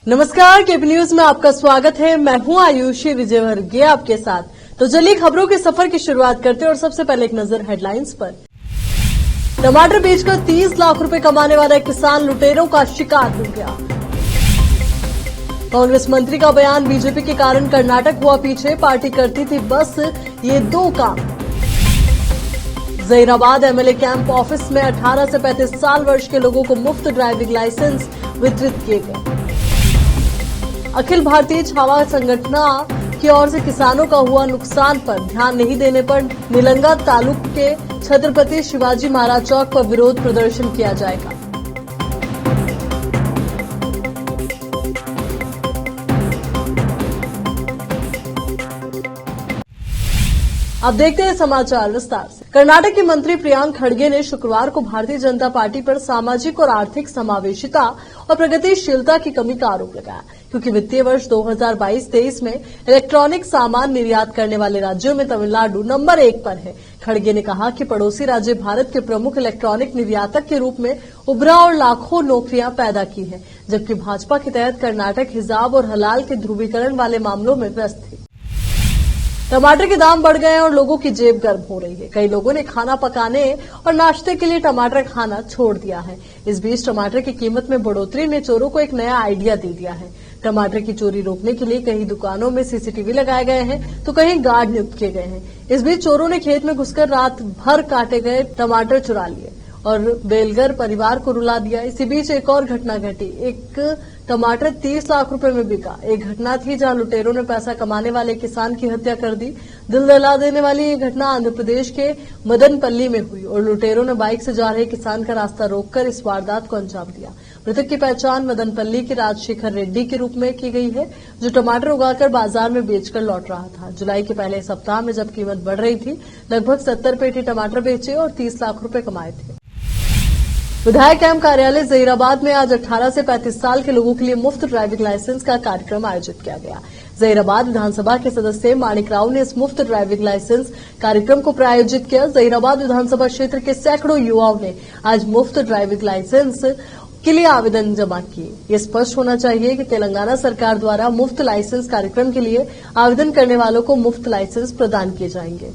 नमस्कार, KP news में आपका स्वागत है। मैं हूं आयुषी विजयवर्गीय आपके साथ। तो चलिए खबरों के सफर की शुरुआत करते हैं और सबसे पहले एक नजर हेडलाइंस पर। टमाटर बेचकर 30 लाख रुपए कमाने वाला एक किसान लुटेरों का शिकार हो गया। कांग्रेस मंत्री का बयान, बीजेपी के कारण कर्नाटक हुआ पीछे, पार्टी करती थी बस ये दो काम। जहीराबाद एमएलए कैंप ऑफिस में 18 से 35 साल वर्ष के लोगों को मुफ्त ड्राइविंग लाइसेंस वितरित किए गए। अखिल भारतीय छावा संगठन की ओर से किसानों का हुआ नुकसान पर ध्यान नहीं देने पर निलंगा तालुक के छत्रपति शिवाजी महाराज चौक पर विरोध प्रदर्शन किया जाएगा। अब देखते हैं समाचार विस्तार से। कर्नाटक के मंत्री प्रियांक खड़गे ने शुक्रवार को भारतीय जनता पार्टी पर सामाजिक और आर्थिक समावेशिता और प्रगतिशीलता की कमी का आरोप लगाया, क्योंकि वित्तीय वर्ष 2022-23 में इलेक्ट्रॉनिक सामान निर्यात करने वाले राज्यों में तमिलनाडु नंबर 1 पर है। खड़गे ने कहा कि पड़ोसी राज्य भारत के प्रमुख इलेक्ट्रॉनिक निर्यातक के रूप में उभरा और लाखों नौकरियां पैदा की है, जबकि भाजपा के तहत कर्नाटक हिजाब और हलाल के ध्रुवीकरण वाले मामलों में व्यस्त है। टमाटर के दाम बढ़ गए हैं और लोगों की जेब गर्म हो रही है। कई लोगों ने खाना पकाने और नाश्ते के लिए टमाटर खाना छोड़ दिया है। इस बीच टमाटर की कीमत में बढ़ोतरी ने चोरों को एक नया आइडिया दे दिया है। टमाटर की चोरी रोकने के लिए कई दुकानों में सीसीटीवी लगाए गए हैं तो कहीं गार्ड नियुक्त किए गए हैं। इस बीच चोरों ने खेत में घुसकर रात भर काटे गए टमाटर चुरा लिए और बेलगर परिवार को रुला दिया। इसी बीच एक और घटना घटी। एक टमाटर 30 लाख रुपए में बिका। एक घटना थी जहां लुटेरों ने पैसा कमाने वाले किसान की हत्या कर दी। दिल दहला देने वाली ये घटना आंध्र प्रदेश के मदनपल्ली में हुई और लुटेरों ने बाइक से जा रहे किसान का रास्ता रोककर इस वारदात को अंजाम दिया। मृतक की पहचान मदनपल्ली के राजशेखर रेड्डी के रूप में की गई है, जो टमाटर उगाकर बाजार में बेचकर लौट रहा था। जुलाई के पहले सप्ताह में जब कीमत बढ़ रही थी, लगभग 70 पेटी टमाटर बेचे और 30 लाख रुपए कमाए थे। विधायक कैंप कार्यालय जहीराबाद में आज 18 से 35 साल के लोगों के लिए मुफ्त ड्राइविंग लाइसेंस का कार्यक्रम आयोजित किया गया। जहीराबाद विधानसभा के सदस्य माणिक राव ने इस मुफ्त ड्राइविंग लाइसेंस कार्यक्रम को प्रायोजित किया। जहीराबाद विधानसभा क्षेत्र के सैकड़ों युवाओं ने आज मुफ्त ड्राइविंग लाइसेंस के लिए आवेदन जमा किए। ये स्पष्ट होना चाहिए कि तेलंगाना सरकार द्वारा मुफ्त लाइसेंस कार्यक्रम के लिए आवेदन करने वालों को मुफ्त लाइसेंस प्रदान किए जाएंगे।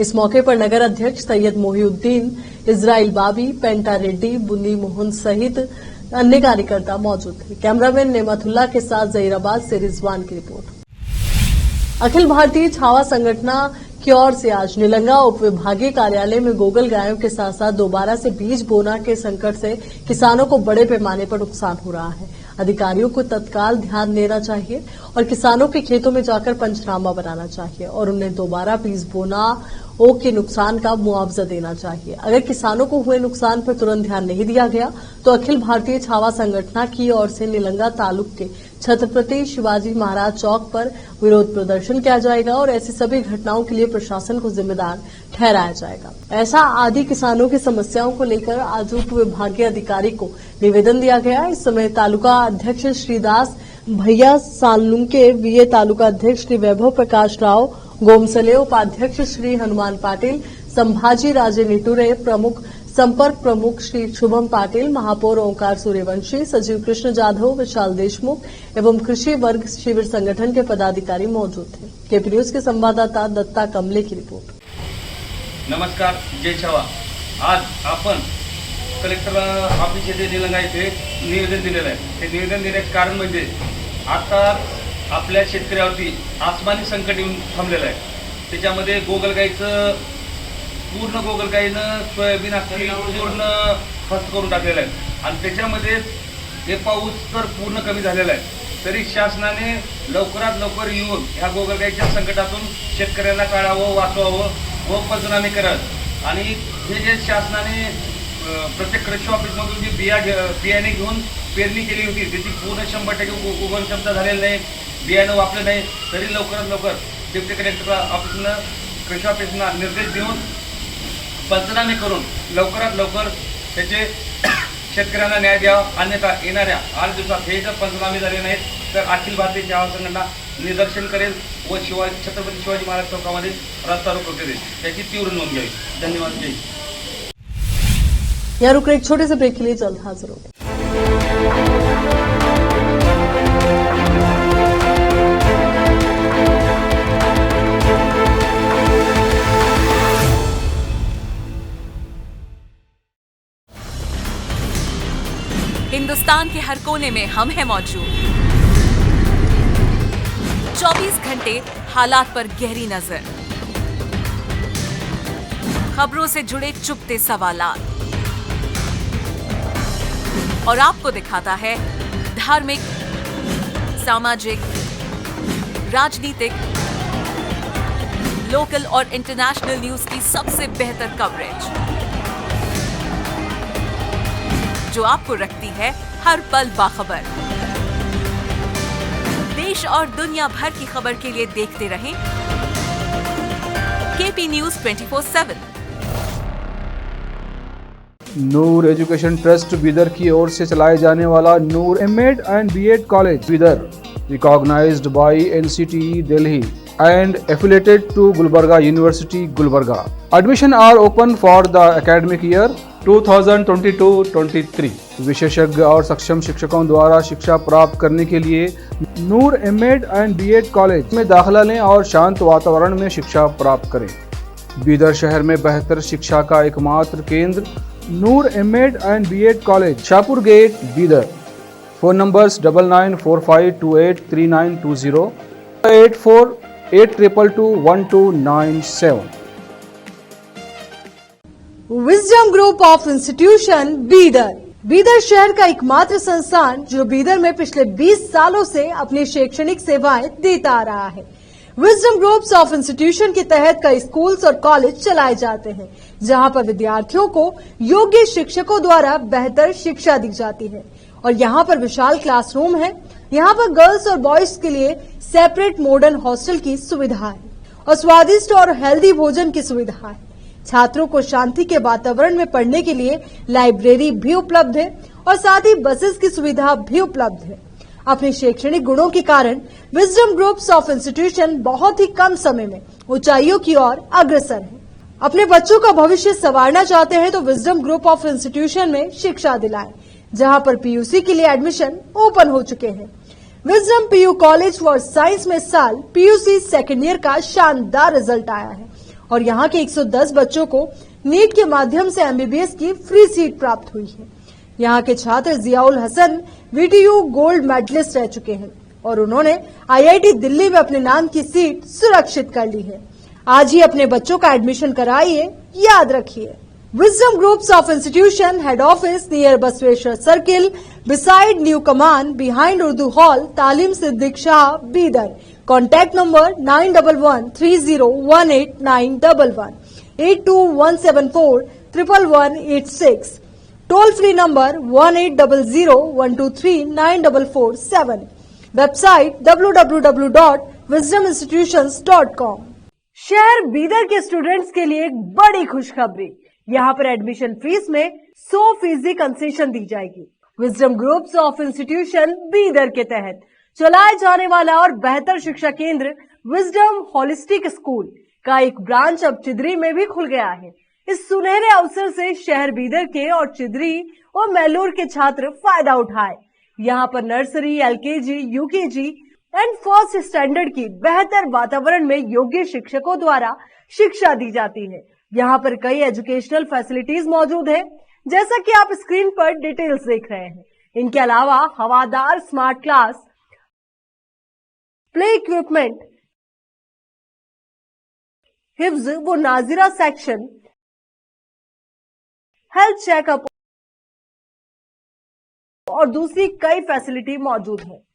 इस मौके पर नगर अध्यक्ष सैयद मोहिउद्दीन, इजराइल बाबी, पेंटा रेड्डी, बुन्नी मोहन सहित अन्य कार्यकर्ता मौजूद थे। कैमरामैन नेमतुल्ला के साथ जहीराबाद से रिजवान की रिपोर्ट। अखिल भारतीय छावा संगठन की ओर से आज निलंगा उप विभागीय कार्यालय में गोगल गायों के साथ साथ दोबारा से बीज बोना के संकट से किसानों को बड़े पैमाने पर नुकसान हो रहा है। अधिकारियों को तत्काल ध्यान देना चाहिए और किसानों के खेतों में जाकर पंचनामा बनाना चाहिए और उन्हें दोबारा बीज बोना के नुकसान का मुआवजा देना चाहिए। अगर किसानों को हुए नुकसान पर तुरंत ध्यान नहीं दिया गया तो अखिल भारतीय छावा संगठन की ओर से निलंगा तालुक के छत्रपति शिवाजी महाराज चौक पर विरोध प्रदर्शन किया जाएगा और ऐसी सभी घटनाओं के लिए प्रशासन को जिम्मेदार ठहराया जाएगा। ऐसा आदि किसानों की समस्याओं को लेकर आज उप विभागीय अधिकारी को निवेदन दिया गया। इस समय तालुका अध्यक्ष श्रीदास भैया सालुंके, वीए तालुका अध्यक्ष श्री वैभव प्रकाश राव गोमसले, उपाध्यक्ष श्री हनुमान पाटिल, संभाजी राजे निटुरे, प्रमुख संपर्क प्रमुख श्री शुभम पाटिल, महापौर ओंकार सूर्यवंशी, सचिव कृष्ण जाधव, विशाल देशमुख एवं कृषि वर्ग शिविर संगठन के पदाधिकारी मौजूद थे। केपी न्यूज के संवाददाता दत्ता कमले की रिपोर्ट। नमस्कार, जय छावा। आज आपण कलेक्टर ऑफिस येथे निलंगा येथे निवेदन दिलेलं आहे। ते निवेदन देण्याचे कारण म्हणजे आता आपल्या शेतकऱ्यावरती आसमानी संकट येऊन थांबलेलं आहे। त्याच्यामध्ये गोगलगाईचं पूर्ण गोगलगाईनं सोयाबीन असलेली पूर्ण फस्त करून टाकलेलं आहे आणि त्याच्यामध्ये हे पाऊस तर पूर्ण कमी झालेला आहे। तरी शासनाने लवकरात लवकर येऊन ह्या गोगलगाईच्या संकटातून शेतकऱ्यांना काढावं, वाचवावं व पंचनामे करावं आणि हे जे शासनाने प्रत्येक कृषी ऑफिसमधून जी बियाणे घेऊन पेरणी केली होती त्याची पूर्ण 100% उगवण क्षमता झालेली नाही, बियाणं वापरलं नाही, तरी लवकरात लवकर डेप्युटी कलेक्टर ऑफिसनं कृषी ऑफिसना निर्देश देऊन पंचनामे करून लवकरात लवकर त्याचे शेतकऱ्यांना न्याय द्यावा। अन्यथा येणाऱ्या 8 दिवसात हे जर पंचनामे झाले नाहीत तर अखिल भारतीय छावा संघटना निदर्शन करेल व छत्रपती शिवाजी महाराज चौकामध्ये रस्ता रोको करेल। त्याची तीव्र नोंद घ्यावी। धन्यवाद। जय। यहाँ रुक एक छोटे से ब्रेक के लिए जल्द हाजिर होंगे। हिंदुस्तान के हर कोने में हम हैं मौजूद। 24 घंटे हालात पर गहरी नजर, खबरों से जुड़े चुपते सवालात और आपको दिखाता है धार्मिक, सामाजिक, राजनीतिक, लोकल और इंटरनेशनल न्यूज की सबसे बेहतर कवरेज, जो आपको रखती है हर पल बाखबर। देश और दुनिया भर की खबर के लिए देखते रहें KP news 24/7। Noor education trust Bidar की ओर से चलाए जाने वाला Noor MEd and BEd college Bidar, recognised by NCTE Delhi and affiliated to Gulbarga University, Gulbarga. Admission are open for the academic year 2022-23. विशेषज्ञ और सक्षम शिक्षकों द्वारा शिक्षा प्राप्त करने के लिए नूर एमएड एंड बीएड कॉलेज में दाखिला लें और शांत वातावरण में शिक्षा प्राप्त करें। बीदर शहर में बेहतर शिक्षा का एकमात्र केंद्र Noor MEd and BEd college, Shahpur gate, Bidar. Phone numbers 9945283920, 8482221297। Wisdom group of institution Bidar, Bidar शहर का एकमात्र संस्थान जो बीदर में पिछले 20 सालों से अपनी शैक्षणिक सेवाएं देता आ रहा है। विजडम ग्रुप्स ऑफ इंस्टीट्यूशन के तहत कई स्कूल्स और कॉलेज चलाए जाते हैं, जहां पर विद्यार्थियों को योग्य शिक्षकों द्वारा बेहतर शिक्षा दी जाती है। और यहाँ पर विशाल क्लासरूम है। यहाँ पर गर्ल्स और बॉयज के लिए सेपरेट मॉडर्न हॉस्टल की सुविधा है और स्वादिष्ट और हेल्दी भोजन की सुविधा है। छात्रों को शांति के वातावरण में पढ़ने के लिए लाइब्रेरी भी उपलब्ध है और साथ ही बसेस की सुविधा भी उपलब्ध है। अपने शैक्षणिक गुणों के कारण विजडम ग्रुप्स ऑफ इंस्टीट्यूशन बहुत ही कम समय में ऊंचाइयों की ओर अग्रसर है। अपने बच्चों का भविष्य संवारना चाहते हैं तो विजडम ग्रुप ऑफ इंस्टीट्यूशन में शिक्षा दिलाएं, जहां पर पीयूसी के लिए एडमिशन ओपन हो चुके हैं। Wisdom PU college for science में साल पीयूसी सेकेंड ईयर का शानदार रिजल्ट आया है और यहाँ के 110 बच्चों को नीट के माध्यम से एमबीबीएस की फ्री सीट प्राप्त हुई है। यहाँ के छात्र Ziaul Hasan VTU gold medallist रह चुके हैं और उन्होंने आईआईटी दिल्ली में अपने नाम की सीट सुरक्षित कर ली है। आज ही अपने बच्चों का एडमिशन कराइए, याद रखिए। Wisdom Groups of Institution Head Office near Basweshwar Circle, beside New Command, behind Urdu Hall, Talim Siddiq Shah, Bidar. Contact number 9130189111, 8217411186. Toll free number 180012394447. Website www.wisdominstitutions.com. शहर बीदर के स्टूडेंट्स के लिए एक बड़ी खुशखबरी, यहाँ पर एडमिशन फीस में 100% कंसेशन दी जाएगी। Wisdom groups of institution Bidar के तहत चलाए जाने वाला और बेहतर शिक्षा केंद्र विजडम होलिस्टिक स्कूल का एक ब्रांच अब चिदरी में भी खुल गया है। इस सुनहरे अवसर से शहर बीदर के और चिदरी और मैलूर के छात्र फायदा उठाए। यहाँ पर nursery, LKG, UKG and first standard की बेहतर वातावरण में योग्य शिक्षकों द्वारा शिक्षा दी जाती है। यहाँ पर कई एजुकेशनल फैसिलिटीज मौजूद है, जैसा कि आप स्क्रीन पर डिटेल्स देख रहे हैं। इनके अलावा हवादार स्मार्ट क्लास, प्ले इक्विपमेंट, हिफ्ज व नाजिरा सेक्शन, हेल्थ चेकअप और दूसरी कई फैसिलिटी मौजूद है।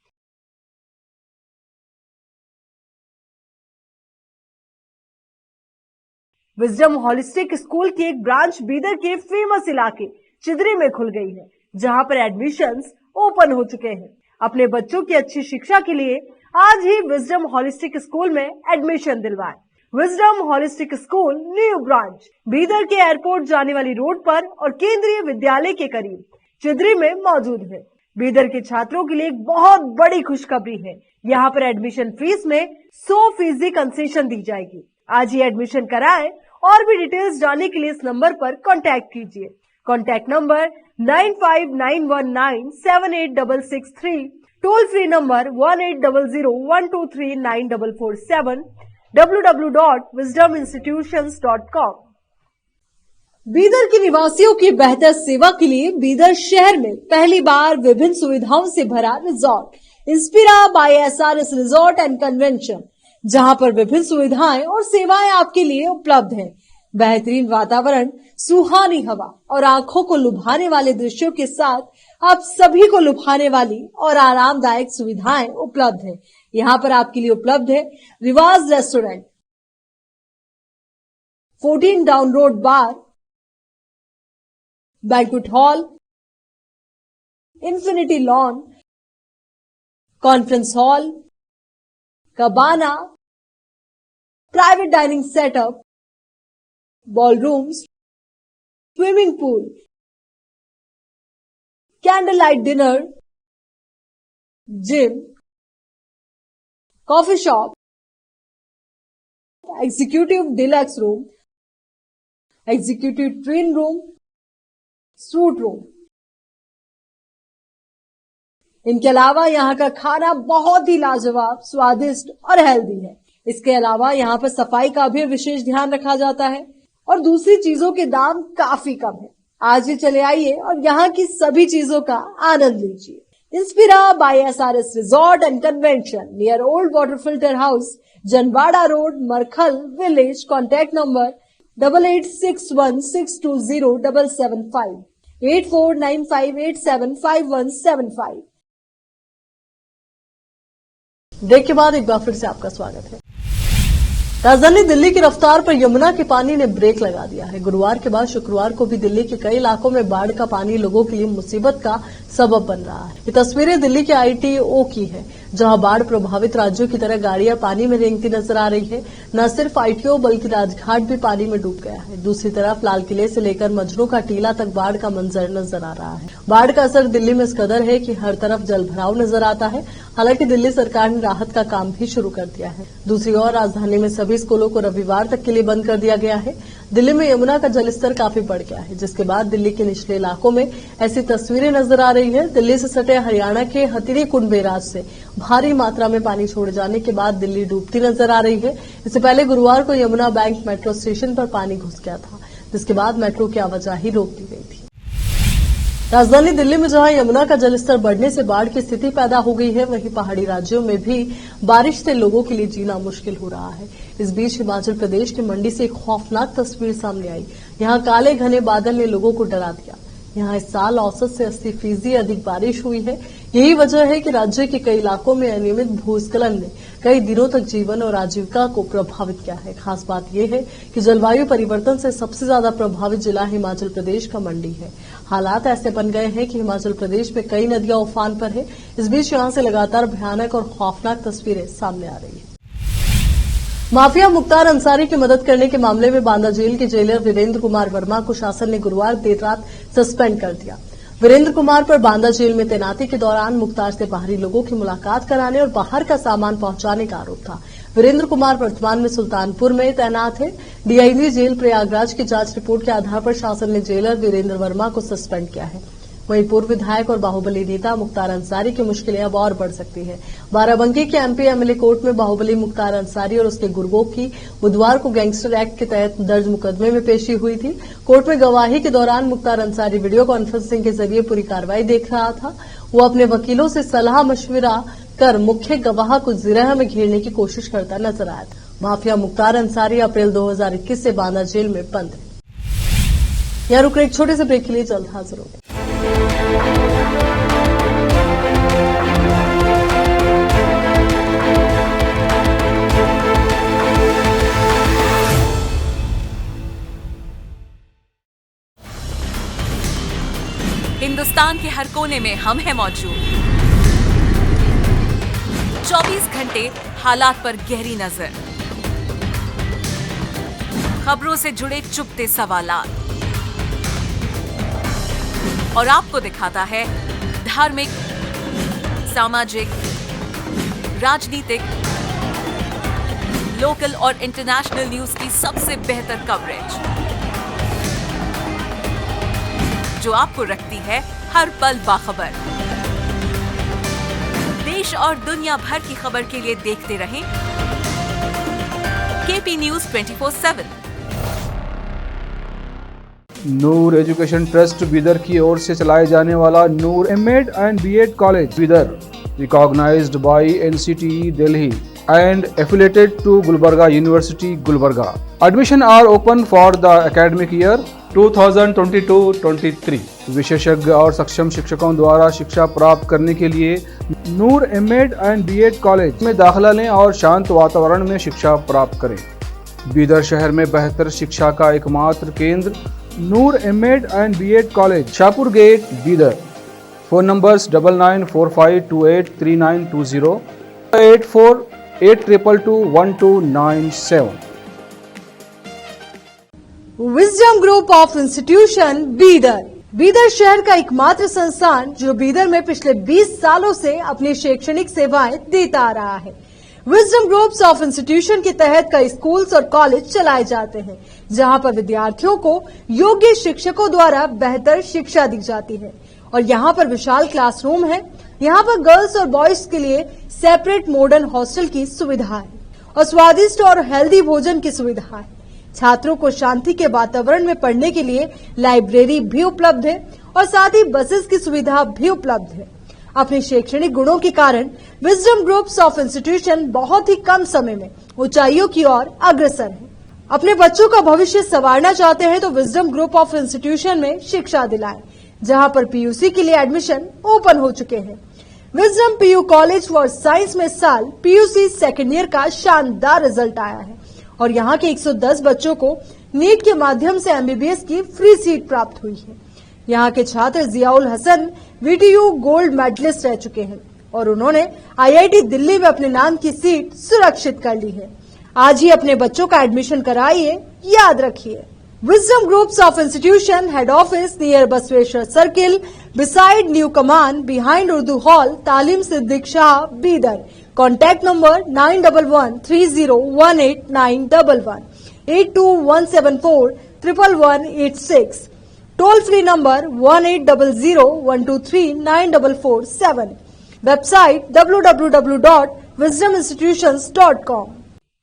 विजडम होलिस्टिक स्कूल की एक ब्रांच बीदर के फेमस इलाके चिदरी में खुल गई है, जहां पर एडमिशंस ओपन हो चुके हैं। अपने बच्चों की अच्छी शिक्षा के लिए आज ही विजडम होलिस्टिक स्कूल में एडमिशन दिलवाएं। Wisdom holistic school new branch Bidar के एयरपोर्ट जाने वाली रोड पर और केंद्रीय विद्यालय के करीब चिदरी में मौजूद है। बीदर के छात्रों के लिए एक बहुत बड़ी खुशखबरी है, यहाँ पर एडमिशन फीस में 100% कंसेशन दी जाएगी। आज ही एडमिशन कराएं और भी डिटेल्स जानने के लिए इस नंबर पर कांटेक्ट कीजिए। Contact number 9591978663, toll free number 180012394447, www.wisdominstitutions.com। Bidar के निवासियों की बेहतर सेवा के लिए बीदर शहर में पहली बार विभिन्न सुविधाओं से भरा resort Inspira by SRS resort and convention, जहां पर विभिन्न सुविधाएं और सेवाएं आपके लिए उपलब्ध हैं। बेहतरीन वातावरण, सुहानी हवा और आंखों को लुभाने वाले दृश्यों के साथ आप सभी को लुभाने वाली और आरामदायक सुविधाएं उपलब्ध हैं। यहाँ पर आपके लिए उपलब्ध है Riwaz restaurant, 14 down road bar, banquet hall, infinity lawn, conference hall, cabana, private dining setup, ballrooms, swimming pool, candle light dinner, gym, coffee shop, executive deluxe room, executive twin room, suite room. इनके अलावा यहाँ का खाना बहुत ही लाजवाब, स्वादिष्ट और healthy है। इसके अलावा यहाँ पर सफाई का भी विशेष ध्यान रखा जाता है और दूसरी चीजों के दाम काफी कम है। आज ही चले आइए और यहाँ की सभी चीजों का आनंद लीजिए। Inspira by SRS resort and convention near old water filter house, Janwada road, Markhal village. Contact number 8861620775, 8495875175। Break के बाद एक बार फिर से आपका स्वागत है। राजधानी दिल्ली की रफ्तार पर यमुना के पानी ने ब्रेक लगा दिया है। गुरुवार के बाद शुक्रवार को भी दिल्ली के कई इलाकों में बाढ़ का पानी लोगों के लिए मुसीबत का सबब बन रहा है। ये तस्वीरें दिल्ली के आईटीओ की है, जहां बाढ़ प्रभावित राज्यों की तरह गाड़ियां पानी में रेंगती नजर आ रही है। न सिर्फ आईटीओ बल्कि राजघाट भी पानी में डूब गया है। दूसरी तरफ लाल किले से लेकर मजनू का टीला तक बाढ़ का मंजर नजर आ रहा है। बाढ़ का असर दिल्ली में इस कदर है कि हर तरफ जलभराव नजर आता है। हालांकि दिल्ली सरकार ने राहत का काम भी शुरू कर दिया है। दूसरी ओर राजधानी में सभी स्कूलों को रविवार तक के लिए बंद कर दिया गया है। दिल्ली में यमुना का जलस्तर काफी बढ़ गया है, जिसके बाद दिल्ली के निचले इलाकों में ऐसी तस्वीरें नजर आ रही है। दिल्ली से सटे हरियाणा के हथिनी कुंड बैराज से भारी मात्रा में पानी छोड़े जाने के बाद दिल्ली डूबती नजर आ रही है। इससे पहले गुरुवार को यमुना बैंक मेट्रो स्टेशन पर पानी घुस गया था, जिसके बाद मेट्रो की आवाजाही रोक दी गई थी। राजधानी दिल्ली में जहां यमुना का जलस्तर बढ़ने से बाढ़ की स्थिति पैदा हो गई है, वहीं पहाड़ी राज्यों में भी बारिश से लोगों के लिए जीना मुश्किल हो रहा है। इस बीच हिमाचल प्रदेश के मंडी से एक खौफनाक तस्वीर सामने आई। यहां काले घने बादल ने लोगों को डरा दिया। यहां इस साल औसत से 80% अधिक बारिश हुई है। यही वजह है कि राज्य के कई इलाकों में अनियमित भूस्खलन ने कई दिनों तक जीवन और आजीविका को प्रभावित किया है। खास बात यह है कि जलवायु परिवर्तन से सबसे ज्यादा प्रभावित जिला हिमाचल प्रदेश का मंडी है। हालात ऐसे बन गए हैं कि हिमाचल प्रदेश में कई नदियां उफान पर है। इस बीच यहां से लगातार भयानक और खौफनाक तस्वीरें सामने आ रही है। माफिया मुख्तार अंसारी की मदद करने के मामले में बांदा जेल के जेलर वीरेंद्र कुमार वर्मा को शासन ने गुरुवार देर रात सस्पेंड कर दिया। वीरेंद्र कुमार पर बांदा जेल में तैनाती के दौरान मुख्तार से बाहरी लोगों की मुलाकात कराने और बाहर का सामान पहुंचाने का आरोप था। वीरेंद्र कुमार वर्तमान में सुल्तानपुर में तैनात है। डीआईजी जेल प्रयागराज की जांच रिपोर्ट के आधार पर शासन ने जेलर वीरेंद्र वर्मा को सस्पेंड किया है। वहीं पूर्व विधायक और बाहुबली नेता मुख्तार अंसारी की मुश्किलें अब और बढ़ सकती हैं। बाराबंकी के एमपी एमएलए कोर्ट में बाहुबली मुख्तार अंसारी और उसके गुर्गों की बुधवार को गैंगस्टर एक्ट के तहत दर्ज मुकदमे में पेशी हुई थी। कोर्ट में गवाही के दौरान मुख्तार अंसारी वीडियो कॉन्फ्रेंसिंग के जरिए पूरी कार्रवाई देख रहा था। वो अपने वकीलों से सलाह मशविरा कर मुख्य गवाह को जिरह में घेरने की कोशिश करता नजर आया था। माफिया मुख्तार अंसारी अप्रैल 2021 से बांदा जेल में बंद है। यहाँ रुक एक छोटे से ब्रेक के लिए जल्द हाजिर होंगे। हिंदुस्तान के हर कोने में हम हैं मौजूद। 24 घंटे हालात पर गहरी नजर, खबरों से जुड़े चुपते सवालात और आपको दिखाता है धार्मिक, सामाजिक, राजनीतिक, लोकल और इंटरनेशनल न्यूज की सबसे बेहतर कवरेज, जो आपको रखती है हर पल बाखबर। देश और दुनिया भर की खबर के लिए देखते रहें KP news 24/7। Noor education trust Bidar की ओर से चलाए जाने वाला Noor MEd and BEd college Bidar, recognised by NCTE Delhi and affiliated to Gulbarga University, Gulbarga. Admission are open for the academic year 2022-23. विशेषज्ञ और सक्षम शिक्षकों द्वारा शिक्षा प्राप्त करने के लिए नूर एमएड एंड बीएड कॉलेज में दाखिला लें और शांत वातावरण में शिक्षा प्राप्त करें। बीदर शहर में बेहतर शिक्षा का एकमात्र केंद्र Noor MEd and BEd college, Shahpur gate, Bidar. Phone numbers 9945283920, 8482221297। Wisdom group of institution Bidar, Bidar शहर का एकमात्र संस्थान जो बीदर में पिछले 20 सालों से अपनी शैक्षणिक सेवाएं देता आ रहा है। विजडम ग्रुप्स ऑफ इंस्टीट्यूशन के तहत कई स्कूल्स और कॉलेज चलाए जाते हैं, जहां पर विद्यार्थियों को योग्य शिक्षकों द्वारा बेहतर शिक्षा दी जाती है। और यहाँ पर विशाल क्लासरूम है। यहाँ पर गर्ल्स और बॉयज के लिए सेपरेट मॉडर्न हॉस्टल की सुविधा है और स्वादिष्ट और हेल्दी भोजन की सुविधा है। छात्रों को शांति के वातावरण में पढ़ने के लिए लाइब्रेरी भी उपलब्ध है और साथ ही बसेस की सुविधा भी उपलब्ध है। अपने शैक्षणिक गुणों के कारण विजडम ग्रुप्स ऑफ इंस्टीट्यूशन बहुत ही कम समय में ऊंचाइयों की ओर अग्रसर है। अपने बच्चों का भविष्य संवारना चाहते हैं तो विजडम ग्रुप ऑफ इंस्टीट्यूशन में शिक्षा दिलाएं, जहां पर पीयूसी के लिए एडमिशन ओपन हो चुके हैं। Wisdom PU college for science में साल पीयूसी सेकेंड ईयर का शानदार रिजल्ट आया है और यहाँ के 110 बच्चों को नीट के माध्यम से एमबीबीएस की फ्री सीट प्राप्त हुई है। यहाँ के छात्र Ziaul Hasan VTU gold medallist रह चुके हैं और उन्होंने आईआईटी दिल्ली में अपने नाम की सीट सुरक्षित कर ली है। आज ही अपने बच्चों का एडमिशन कराइए, याद रखिए। Wisdom Groups of Institution Head Office near Basweshwar Circle, beside New Command, behind Urdu Hall, Talim Siddiq Shah, Bidar. Contact number 9113018911, 8217411186. Toll free number 180012394447. Website www.wisdominstitutions.com.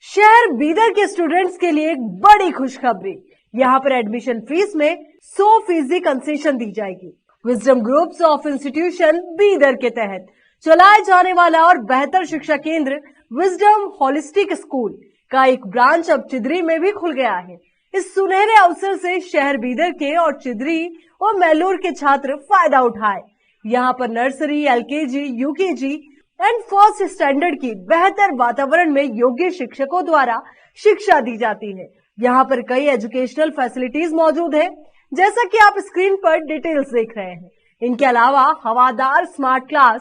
शहर बीदर के स्टूडेंट्स के लिए एक बड़ी खुशखबरी, यहाँ पर एडमिशन फीस में 100% कंसेशन दी जाएगी। Wisdom groups of institution Bidar के तहत चलाए जाने वाला और बेहतर शिक्षा केंद्र विजडम होलिस्टिक स्कूल का एक ब्रांच अब चिदरी में भी खुल गया है। इस सुनहरे अवसर से शहर बीदर के और चिदरी और मैलूर के छात्र फायदा उठाए। यहाँ पर nursery, LKG, UKG and first standard की बेहतर वातावरण में योग्य शिक्षकों द्वारा शिक्षा दी जाती है। यहाँ पर कई एजुकेशनल फैसिलिटीज मौजूद है, जैसा कि आप स्क्रीन पर डिटेल्स देख रहे हैं। इनके अलावा हवादार स्मार्ट क्लास,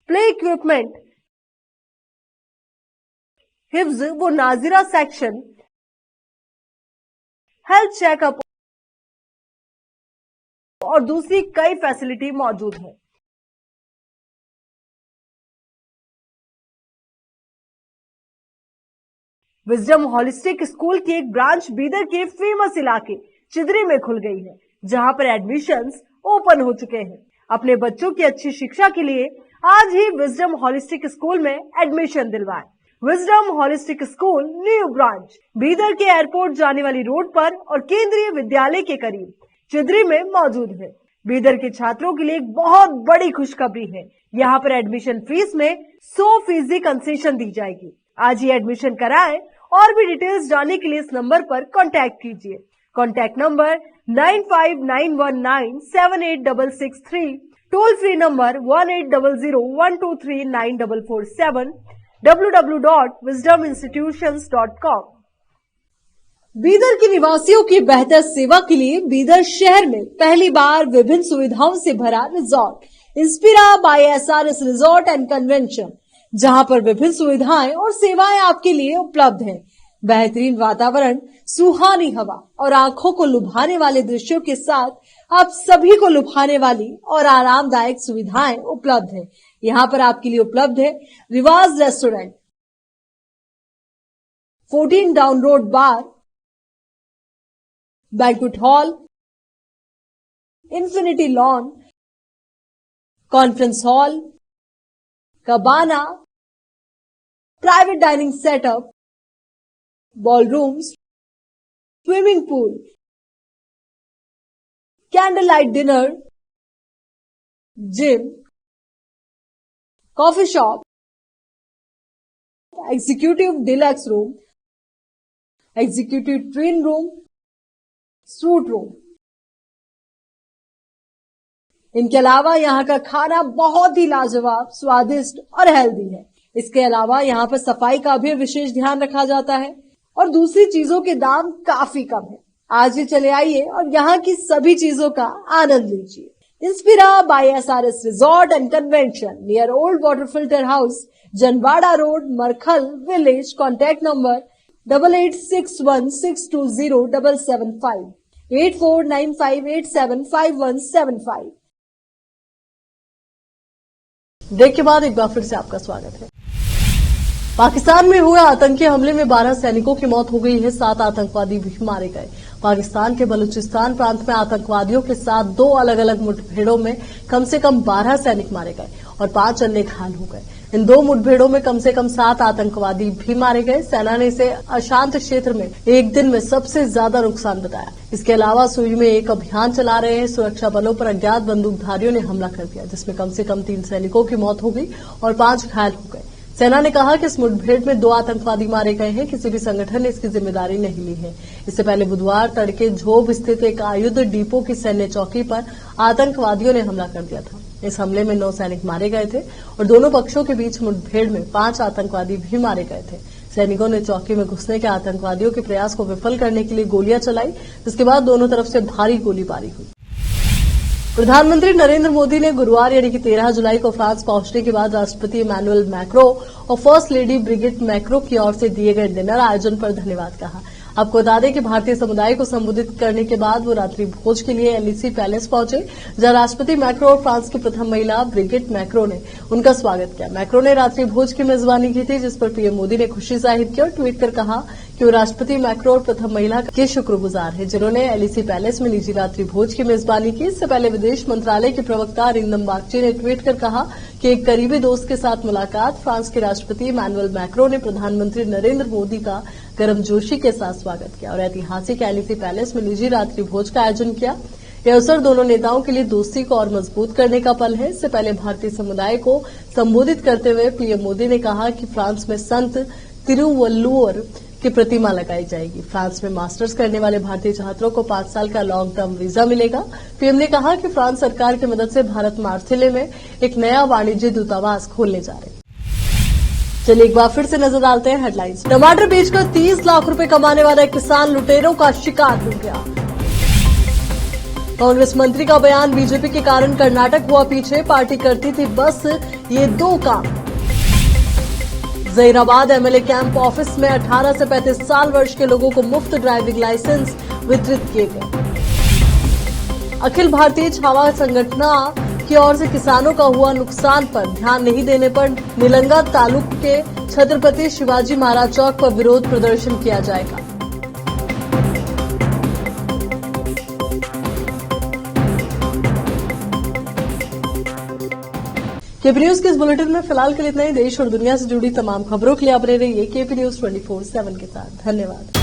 प्ले इक्विपमेंट, हिफ्ज व नाजिरा सेक्शन, हेल्थ चेकअप और दूसरी कई फैसिलिटी मौजूद है। विजडम होलिस्टिक स्कूल की एक ब्रांच बीदर के फेमस इलाके चिदरी में खुल गई है, जहां पर एडमिशंस ओपन हो चुके हैं। अपने बच्चों की अच्छी शिक्षा के लिए आज ही विजडम होलिस्टिक स्कूल में एडमिशन दिलवाएं। Wisdom holistic school new branch Bidar के एयरपोर्ट जाने वाली रोड पर और केंद्रीय विद्यालय के करीब चिदरी में मौजूद है। बीदर के छात्रों के लिए एक बहुत बड़ी खुशखबरी है, यहाँ पर एडमिशन फीस में 100% कंसेशन दी जाएगी। आज ही एडमिशन कराएं और भी डिटेल्स जानने के लिए इस नंबर पर कांटेक्ट कीजिए। Contact number 9591978663, toll free number 180012394447, www.wisdominstitutions.com। Bidar के निवासियों की बेहतर सेवा के लिए बीदर शहर में पहली बार विभिन्न सुविधाओं से भरा resort Inspira by SRS resort and convention, जहां पर विभिन्न सुविधाएं और सेवाएं आपके लिए उपलब्ध हैं। बेहतरीन वातावरण, सुहानी हवा और आंखों को लुभाने वाले दृश्यों के साथ आप सभी को लुभाने वाली और आरामदायक सुविधाएं उपलब्ध है। यहाँ पर आपके लिए उपलब्ध है Riwaz restaurant, 14 down road bar, banquet hall, infinity lawn, conference hall, cabana, private dining setup, ballrooms, swimming pool, candle light dinner, gym, coffee shop, executive deluxe room, executive twin room, suite room. इनके अलावा यहाँ का खाना बहुत ही लाजवाब, स्वादिष्ट और healthy है। इसके अलावा यहाँ पर सफाई का भी विशेष ध्यान रखा जाता है और दूसरी चीजों के दाम काफी कम है। आज ही चले आइए और यहाँ की सभी चीजों का आनंद लीजिए। Inspira by SRS resort and convention near old water filter house, Janwada road, Markhal village. Contact number 8861620775, 8495875175। Break के बाद एक बार फिर से आपका स्वागत है। पाकिस्तान में हुए आतंकी हमले में 12 सैनिकों की मौत हो गई है, 7 आतंकवादी भी मारे गए। पाकिस्तान के बलूचिस्तान प्रांत में आतंकवादियों के साथ 2 अलग अलग मुठभेड़ों में कम से कम 12 सैनिक मारे गए और 5 अन्य घायल हो गए। इन 2 मुठभेड़ों में कम से कम 7 आतंकवादी भी मारे गए। सेना ने इसे अशांत क्षेत्र में एक दिन में सबसे ज्यादा नुकसान बताया। इसके अलावा सुई में एक अभियान चला रहे हैं सुरक्षा बलों पर अज्ञात बंदूकधारियों ने हमला कर दिया, जिसमें कम से कम 3 सैनिकों की मौत हो गई और 5 घायल हो गए। सेना ने कहा कि इस मुठभेड़ में 2 आतंकवादी मारे गए हैं। किसी भी संगठन ने इसकी जिम्मेदारी नहीं ली है। इससे पहले बुधवार तड़के झोब स्थित एक आयुध डिपो की सैन्य चौकी पर आतंकवादियों ने हमला कर दिया था। इस हमले में 9 सैनिक मारे गए थे और दोनों पक्षों के बीच मुठभेड़ में 5 आतंकवादी भी मारे गए थे। सैनिकों ने चौकी में घुसने के आतंकवादियों के प्रयास को विफल करने के लिए गोलियां चलाई, जिसके बाद दोनों तरफ से भारी गोलीबारी हुई। प्रधानमंत्री नरेंद्र मोदी ने गुरुवार यानी कि 13 जुलाई को फ्रांस पहुंचने के बाद राष्ट्रपति इमैनुअल मैक्रो और फर्स्ट लेडी ब्रिगिट मैक्रो की ओर से दिए गए डिनर आयोजन पर धन्यवाद कहा। आपको बता दें कि भारतीय समुदाय को संबोधित करने के बाद वो रात्रि भोज के लिए एलईसी पैलेस पहुंचे, जहां राष्ट्रपति मैक्रो और फ्रांस की प्रथम महिला ब्रिगिट मैक्रो ने उनका स्वागत किया। मैक्रो ने रात्रि भोज की मेजबानी की थी, जिस पर पीएम मोदी ने खुशी जाहिर की और ट्वीट कर कहा कि वो राष्ट्रपति मैक्रो और प्रथम महिला के शुक्रगुजार हैं, जिन्होंने एलईसी पैलेस में निजी रात्रि भोज की मेजबानी की। इससे पहले विदेश मंत्रालय के प्रवक्ता अरिंदम बागची ने ट्वीट कर कहा कि एक करीबी दोस्त के साथ मुलाकात। फ्रांस के राष्ट्रपति इमैनुअल मैक्रो ने प्रधानमंत्री नरेंद्र मोदी का गर्मजोशी के साथ स्वागत किया और ऐतिहासिक एलईसी पैलेस में निजी रात्रि भोज का आयोजन किया। यह अवसर दोनों नेताओं के लिए दोस्ती को और मजबूत करने का पल है। इससे पहले भारतीय समुदाय को संबोधित करते हुए पीएम मोदी ने कहा कि फ्रांस में संत तिरुवल्लुवर की प्रतिमा लगाई जाएगी। फ्रांस में मास्टर्स करने वाले भारतीय छात्रों को 5 साल का लॉन्ग टर्म वीजा मिलेगा। पीएम ने कहा कि फ्रांस सरकार की मदद से भारत मार्सिले में एक नया वाणिज्य दूतावास खोलने जा रहे हैं। चलिए एक बार फिर से नजर डालते हैं हेडलाइंस। टमाटर बेचकर 30 लाख रुपए कमाने वाला एक किसान लुटेरों का शिकार हो गया। कांग्रेस मंत्री का बयान, बीजेपी के कारण कर्नाटक हुआ पीछे, पार्टी करती थी बस ये 2 काम। जहीराबाद एमएलए कैंप ऑफिस में 18 से 35 साल वर्ष के लोगों को मुफ्त ड्राइविंग लाइसेंस वितरित किए गए। अखिल भारतीय छावा संगठन की ओर से किसानों का हुआ नुकसान पर ध्यान नहीं देने पर निलंगा तालुक के छत्रपति शिवाजी महाराज चौक पर विरोध प्रदर्शन किया जाएगा। केपी न्यूज के इस बुलेटिन में फिलहाल के लिए इतना ही। देश और दुनिया से जुड़ी तमाम खबरों के लिए आप बने रहिए केपी न्यूज 24/7 के साथ। धन्यवाद।